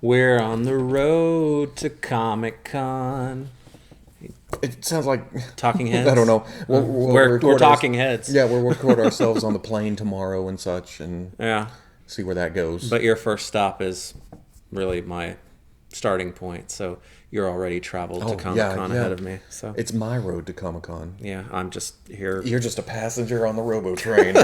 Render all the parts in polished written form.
We're on the road to Comic-Con. It sounds like Talking Heads. I don't know. We're talking heads. Yeah, we'll record ourselves on the plane tomorrow and such, and Yeah. see where that goes. But your first stop is really my starting point, so you're already traveled to Comic-Con ahead of me. So it's my road to Comic-Con. yeah, I'm just here. You're just a passenger on the Robo Train.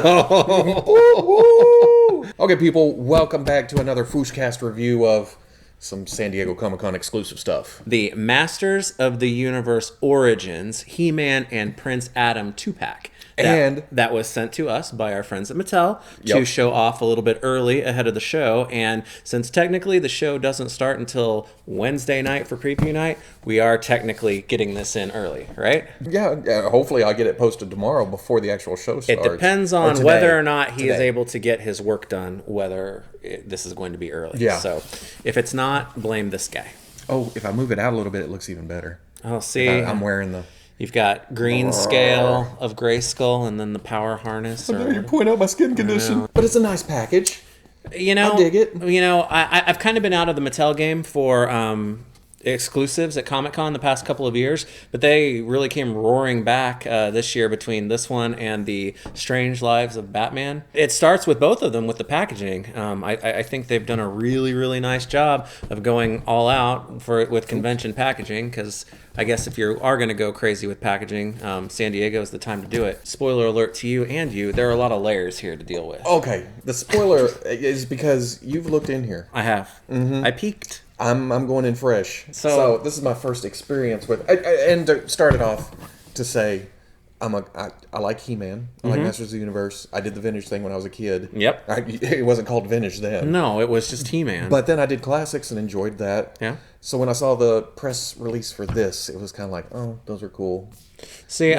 Okay, people, welcome back to another FwooshCast review of some San Diego Comic-Con exclusive stuff. The Masters of the Universe Origins He-Man and Prince Adam 2-pack. That was sent to us by our friends at Mattel to show off a little bit early ahead of the show. And since technically the show doesn't start until Wednesday night for preview night, we are technically getting this in early, right? Yeah, hopefully I'll get it posted tomorrow before the actual show starts. It depends on whether or not he is able to get his work done, whether this is going to be early. Yeah. So if it's not, blame this guy. Oh, if I move it out a little bit, it looks even better. Oh, see. I'm wearing the... You've got green scale of Grayskull and then the power harness. You point out my skin condition. But it's a nice package. You know, I dig it. You know, I've kind of been out of the Mattel game for exclusives at Comic-Con the past couple of years, but they really came roaring back this year between this one and the Strange Lives of Batman. It starts with both of them with the packaging. I think they've done a really, really nice job of going all out with convention packaging, because I guess if you are going to go crazy with packaging, San Diego is the time to do it. Spoiler alert to you and you, there are a lot of layers here to deal with. Okay, the spoiler is because you've looked in here. I have. Mm-hmm. I peeked. I'm going in fresh. So this is my first experience with... And to start it off, to say, I like He-Man. I like Masters of the Universe. I did the vintage thing when I was a kid. Yep. It wasn't called vintage then. No, it was just He-Man. But then I did classics and enjoyed that. Yeah. So when I saw the press release for this, it was kind of like, oh, those are cool. See,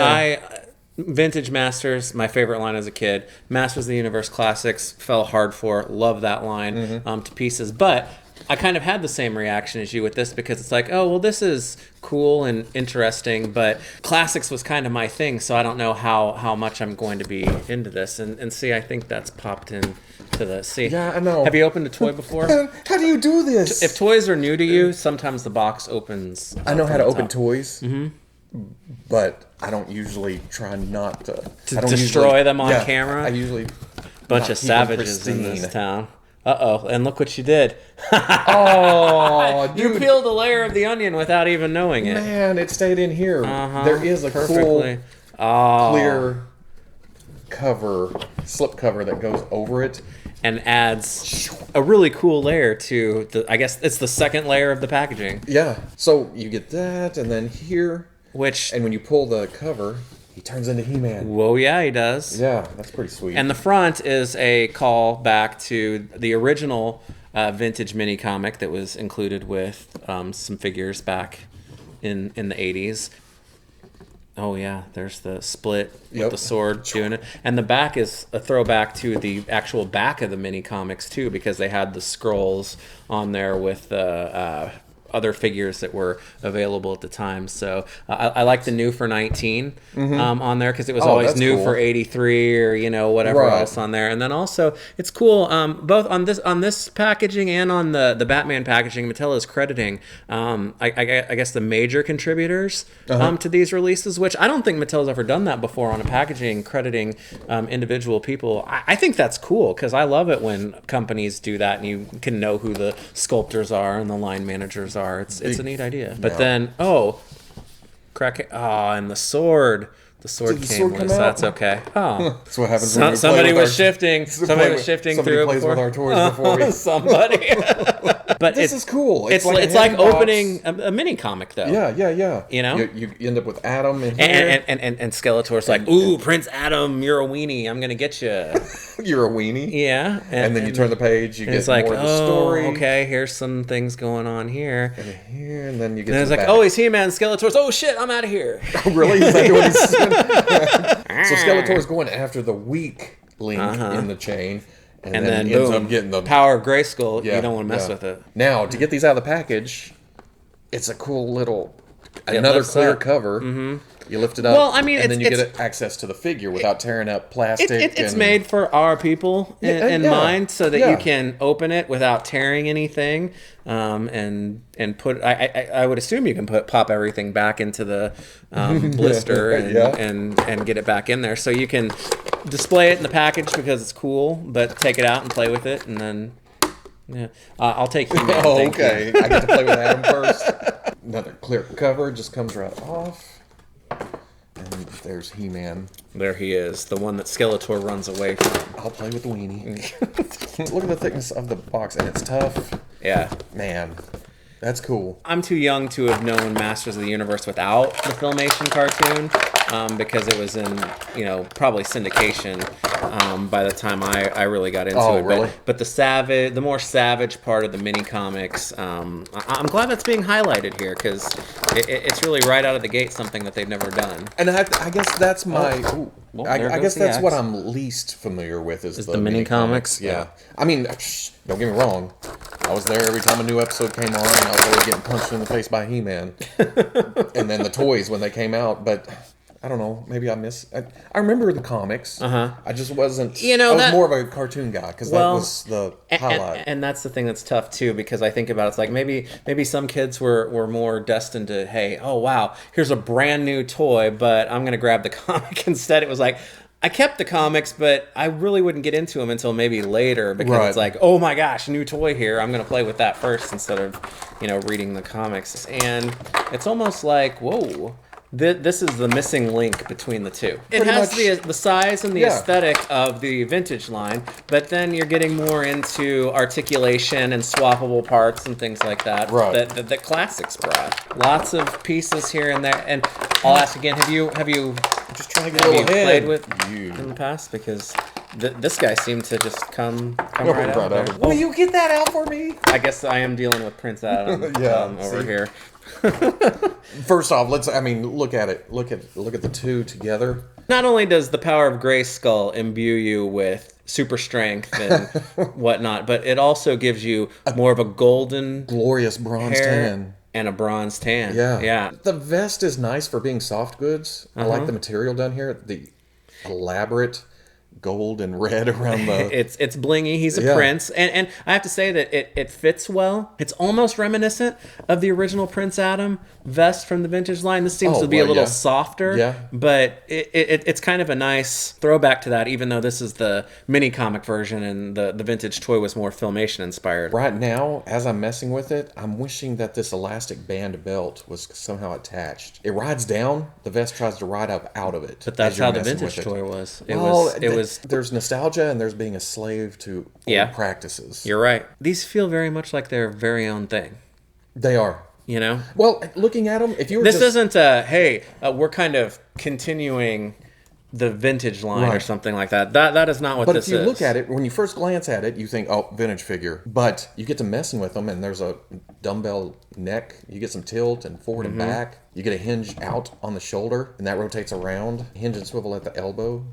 Vintage Masters, my favorite line as a kid. Masters of the Universe Classics, fell hard for. Love that line to pieces. But I kind of had the same reaction as you with this, because it's like, oh, well, this is cool and interesting, but Classics was kind of my thing, so I don't know how much I'm going to be into this. And see, I think that's popped in to the... See, yeah, I know. Have you opened a toy before? How do you do this? If toys are new to you, sometimes the box opens... I know how to open toys, but I don't usually try not to... destroy them on camera? I usually... Bunch of savages in this town. Uh-oh, and look what you did. Oh, dude. You peeled a layer of the onion without even knowing it. Man, it stayed in here. There is a cool, clear cover, slip cover that goes over it. And adds a really cool layer to I guess it's the second layer of the packaging. Yeah, so you get that, and then here. And when you pull the cover... He turns into He-Man. Whoa, yeah, he does. Yeah, that's pretty sweet. And the front is a call back to the original vintage mini comic that was included with some figures back in the 80s. Oh, yeah, there's the split with the sword doing it. And the back is a throwback to the actual back of the mini comics, too, because they had the scrolls on there with the... other figures that were available at the time. So I like the new for 19 on there, because it was always new for 83 or whatever else on there. And then also it's cool both on this packaging and on the Batman packaging. Mattel is crediting I guess the major contributors to these releases, which I don't think Mattel's ever done that before on a packaging, crediting individual people. I think that's cool, because I love it when companies do that and you can know who the sculptors are and the line managers are. It's a neat idea. But then, and the sword. The sword came loose. That's okay. Oh, that's what happens when somebody was shifting. Somebody was shifting through it plays with our toys before we... Somebody. But this is cool. It's like opening a mini comic, though. Yeah. You end up with Adam and Skeletor's like, ooh, Prince Adam, you're a weenie. I'm gonna get you. You're a weenie. Yeah. And then you turn the page. You get more of the story. Okay, here's some things going on here. And then you get. And it's like, oh, he's He-Man. Skeletor's. Oh shit, I'm out of here. Oh, really? Is that what he's saying? So Skeletor's going after the weak link in the chain. And then ends boom, up getting the power of Grayskull. You don't want to mess with it. Now, to get these out of the package, it's a cool little another clear cover. You lift it up. Well, I mean, and then you get access to the figure without tearing up plastic. It's made for our people in mind, so that you can open it without tearing anything, and put. I would assume you can pop everything back into the blister and get it back in there, so you can display it in the package because it's cool, but take it out and play with it, and then. Yeah, I'll take you. Oh, okay. I get to play with Adam first. Another clear cover just comes right off. And there's He-Man. There he is, the one that Skeletor runs away from. I'll play with the weenie. Look at the thickness of the box, and it's tough. Yeah. Man, that's cool. I'm too young to have known Masters of the Universe without the Filmation cartoon. Because it was in, probably syndication by the time I really got into it. Really? But the more savage part of the mini comics, I'm glad that's being highlighted here because it's really right out of the gate something that they've never done. And I guess that's my. I guess that's what I'm least familiar with is the mini comics. Yeah. I mean, don't get me wrong. I was there every time a new episode came on, and I was always getting punched in the face by He-Man. And then the toys when they came out, but. I don't know. Maybe I remember the comics. I just wasn't. I was more of a cartoon guy because that was the highlight. And that's the thing that's tough too, because I think about it's like maybe some kids were more destined to, hey, oh wow, here's a brand new toy, but I'm gonna grab the comic instead. It was like. I kept the comics, but I really wouldn't get into them until maybe later because it's like, oh my gosh, new toy here. I'm going to play with that first instead of, reading the comics. And it's almost like, whoa. This is the missing link between the two. It has the size and the aesthetic of the vintage line, but then you're getting more into articulation and swappable parts and things like that that classics brought. Lots of pieces here and there. And I'll ask again, have you just trying to get a little played with in the past? Because this guy seemed to just come right out there. Will you get that out for me? I guess I am dealing with Prince Adam over here. First off, look at it. Look at the two together. Not only does the power of Grayskull imbue you with super strength and whatnot, but it also gives you more of a golden, glorious bronze tan and a bronze tan. Yeah. The vest is nice for being soft goods. I like the material down here. The elaborate gold and red around the it's blingy. He's a prince, and I have to say that it fits well. It's almost reminiscent of the original Prince Adam vest from the vintage line. This seems to be a little softer, but it's kind of a nice throwback to that, even though this is the mini comic version and the vintage toy was more Filmation inspired. Right now, as I'm messing with it, I'm wishing that this elastic band belt was somehow attached. It rides down, the vest tries to ride up out of it. But that's how the vintage toy was. It was there's nostalgia and there's being a slave to old practices. You're right. These feel very much like their very own thing. They are. Well, looking at them, if you were isn't we're kind of continuing the vintage line or something like that. That is not what this is. But if you look at it, when you first glance at it, you think, oh, vintage figure. But you get to messing with them, and there's a dumbbell neck. You get some tilt and forward and back. You get a hinge out on the shoulder, and that rotates around. Hinge and swivel at the elbow.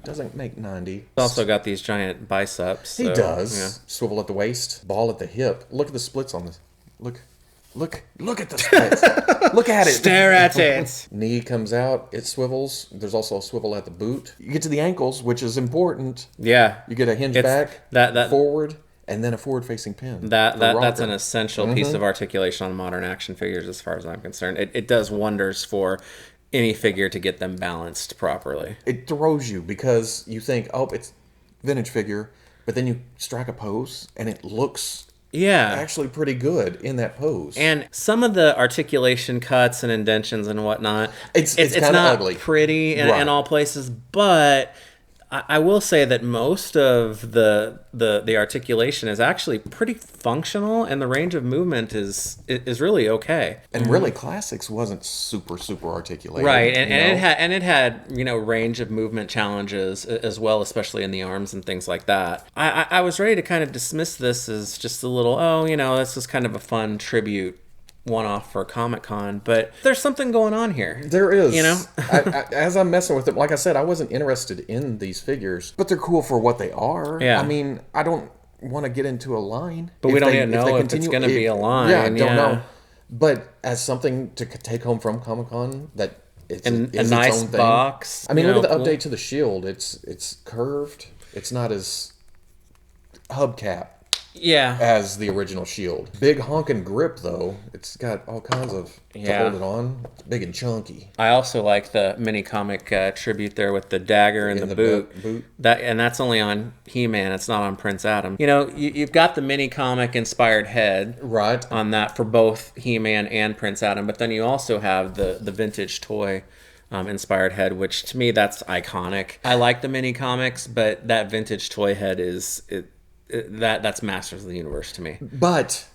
Doesn't make 90. He's also got these giant biceps. He does. Yeah. Swivel at the waist, ball at the hip. Look at the splits on this. Look at the splits. Look at it. Stare at it. Knee comes out, it swivels. There's also a swivel at the boot. You get to the ankles, which is important. Yeah. You get a hinge back, that forward, and then a forward-facing pin. That's an essential piece of articulation on modern action figures as far as I'm concerned. It does wonders for any figure to get them balanced properly. It throws you because you think, oh, it's vintage figure, but then you strike a pose and it looks actually pretty good in that pose. And some of the articulation cuts and indentions and whatnot, it's not ugly, pretty in all places, but I will say that most of the articulation is actually pretty functional, and the range of movement is really okay. And really, Classics wasn't super articulated, right? And it had range of movement challenges as well, especially in the arms and things like that. I was ready to kind of dismiss this as just a little this is kind of a fun tribute one-off for Comic-Con, but there's something going on here. There is. As I'm messing with them, like I said, I wasn't interested in these figures, but they're cool for what they are. Yeah. I mean, I don't want to get into a line. But we don't even know if it's going to be a line. Yeah, I don't know. But as something to take home from Comic-Con that And a its nice own thing. box. I mean, you look at know, the cool. update to the shield. It's curved. It's not as hubcap Yeah. as the original shield. Big honking grip though. It's got all kinds of to Yeah. hold it on. It's big and chunky. I also like the mini comic tribute there with the dagger and In the the boot. That's only on He-Man. It's not on Prince Adam. You know, you've got the mini comic inspired head Right. on that for both He-Man and Prince Adam, but then you also have the vintage toy inspired head, which to me that's iconic. I like the mini comics, but that vintage toy head that's Masters of the Universe to me. But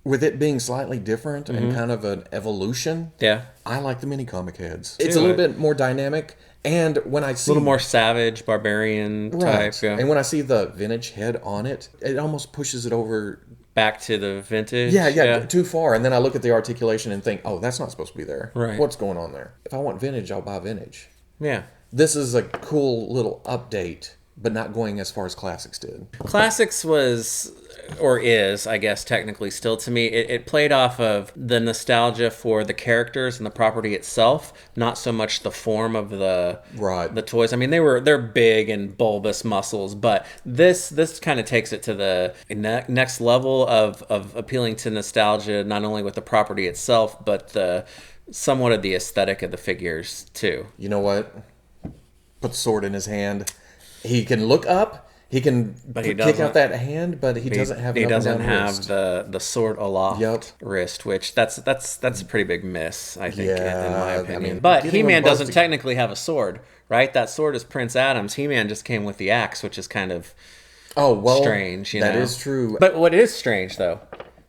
with it being slightly different and kind of an evolution, Yeah. I like the mini comic heads. It's a little bit more dynamic, and when I see A little more savage, barbarian type. Yeah. and when I see the vintage head on it, it almost pushes it over. Back to the vintage. Yeah, too far. And then I look at the articulation and think, oh, that's not supposed to be there. Right. What's going on there? If I want vintage, I'll buy vintage. Yeah. This is a cool little update, but not going as far as Classics did. Classics was, or is, I guess, technically still to me, it played off of the nostalgia for the characters and the property itself, not so much the form of the toys. I mean, they're big and bulbous muscles, but this kind of takes it to the next level of appealing to nostalgia, not only with the property itself, but somewhat of the aesthetic of the figures too. You know what? Put the sword in his hand. He can look up. He can kick out that hand, but he doesn't have. He doesn't have wrist. the sword aloft wrist, which that's a pretty big miss, I think, in my opinion. I mean, but He-Man doesn't technically have a sword, right? That sword is Prince Adam's. He-Man just came with the axe, which is kind of strange. That is true. But what is strange though,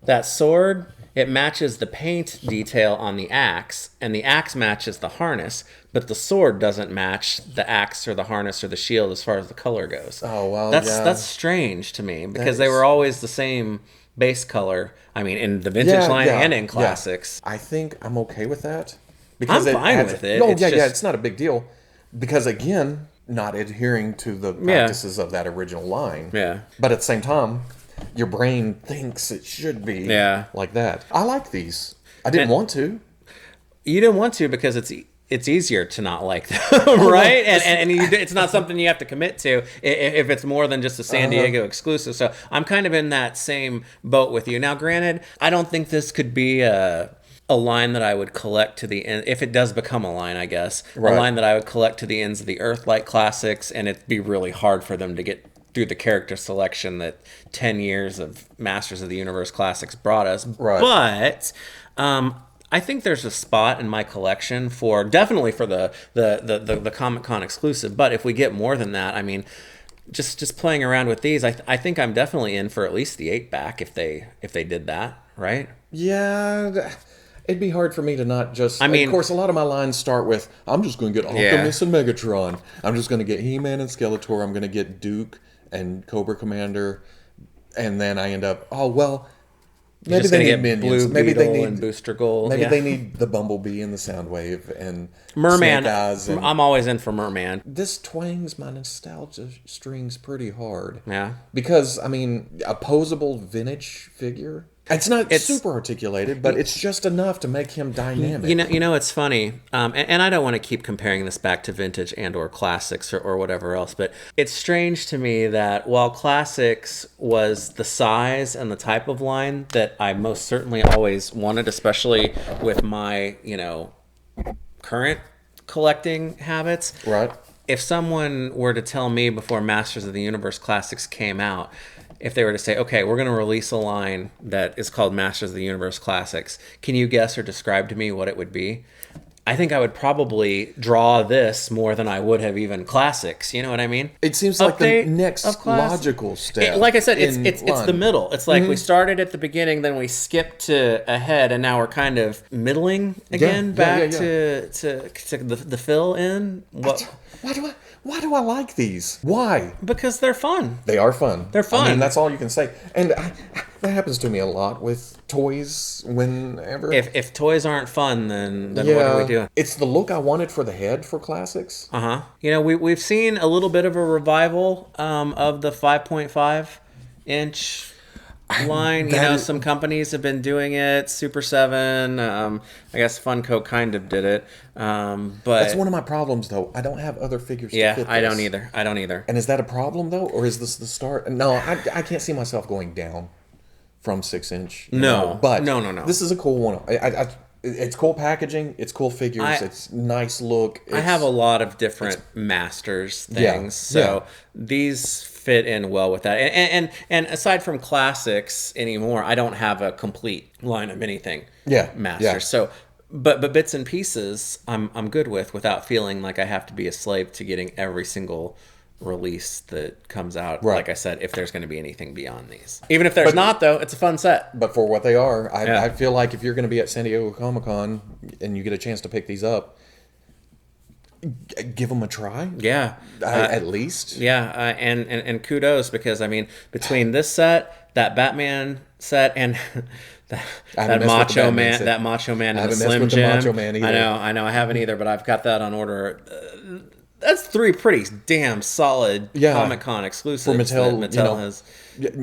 that sword, it matches the paint detail on the axe, and the axe matches the harness, but the sword doesn't match the axe or the harness or the shield as far as the color goes. Oh, well, that's strange to me, because they were always the same base color. I mean, in the vintage line and in Classics. I think I'm okay with that. Because I'm fine with it. No, it's not a big deal. Because again, not adhering to the practices of that original line. Yeah. But at the same time, your brain thinks it should be like that. I like these. I didn't want to. You didn't want to because it's easier to not like them, right? It's not something you have to commit to if it's more than just a San Diego exclusive. So I'm kind of in that same boat with you. Now, granted, I don't think this could be a line that I would collect to the end, if it does become a line, I guess. Right. A line that I would collect to the ends of the Earth like Classics, and it'd be really hard for them to get through the character selection that 10 years of Masters of the Universe Classics brought us. Right. But I think there's a spot in my collection definitely for the Comic-Con exclusive. But if we get more than that, I mean, just playing around with these, I think I'm definitely in for at least the 8-back if they did that, right? Yeah. It'd be hard for me to not just... I mean, of course, a lot of my lines start with, I'm just going to get Optimus and Megatron. I'm just going to get He-Man and Skeletor. I'm going to get Duke and Cobra Commander. And then I end up, maybe they need minions. Maybe they need Booster Gold. Maybe they need the Bumblebee and the Soundwave and Merman. Snake Eyes and, I'm always in for Merman. This twangs my nostalgia strings pretty hard. Yeah. Because, I mean, a posable vintage figure... It's super articulated, but it's just enough to make him dynamic. You know, it's funny, and I don't want to keep comparing this back to vintage and or classics or whatever else, but it's strange to me that while classics was the size and the type of line that I most certainly always wanted, especially with my, current collecting habits. Right. If someone were to tell me before Masters of the Universe Classics came out, if they were to say, okay, we're going to release a line that is called Masters of the Universe Classics, can you guess or describe to me what it would be? I think I would probably draw this more than I would have even Classics. You know what I mean? It seems like the next logical step. Like I said, it's the middle. It's like we started at the beginning, then we skipped to ahead, and now we're kind of middling again back to the fill in. Why do I like these? Why? Because they're fun. They are fun. They're fun. I mean, that's all you can say. And that happens to me a lot with toys whenever. If toys aren't fun, then what are we doing? It's the look I wanted for the head for Classics. We've seen a little bit of a revival of the 5.5 inch line. Some companies have been doing it. Super 7, I guess Funko kind of did it. But that's one of my problems, though. I don't have other figures to fit this. I don't either. And is that a problem, though? Or is this the start? No, I can't see myself going down from 6-inch. No. But No. This is a cool one. It's cool packaging. It's cool figures. It's nice look. I have a lot of different masters things, so these fit in well with that. And aside from classics anymore, I don't have a complete line of anything. Masters. Yeah. So, but bits and pieces, I'm good without feeling like I have to be a slave to getting every single release that comes out. Like I said, if there's going to be anything beyond these, even if there's not, though, it's a fun set. But for what they are, I feel like if you're going to be at San Diego Comic-Con and you get a chance to pick these up, give them a try. At least. And kudos, because I mean, between this set, that Batman set, and that Macho Man and the Slim Jim. I know, I haven't either, but I've got that on order. That's 3 pretty damn solid Comic-Con exclusives for Mattel. Mattel has,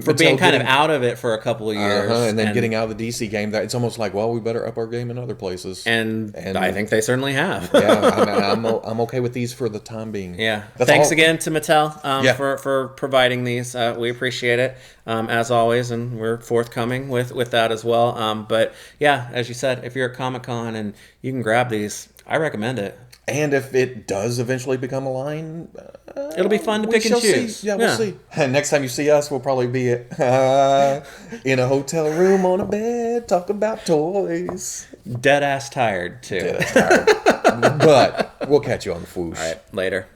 for being kind of out of it for a couple of years, and then getting out of the DC game. It's almost like, well, we better up our game in other places. And I think they certainly have. I'm okay with these for the time being. Thanks again to Mattel for providing these. We appreciate it, as always, and we're forthcoming with that as well. But yeah, as you said, if you're at Comic-Con and you can grab these, I recommend it. And if it does eventually become a line, it'll be fun to pick and choose. See. We'll see. And next time you see us, we'll probably be in a hotel room on a bed talking about toys. Dead ass tired, too. But we'll catch you on the Fwoosh. All right, later.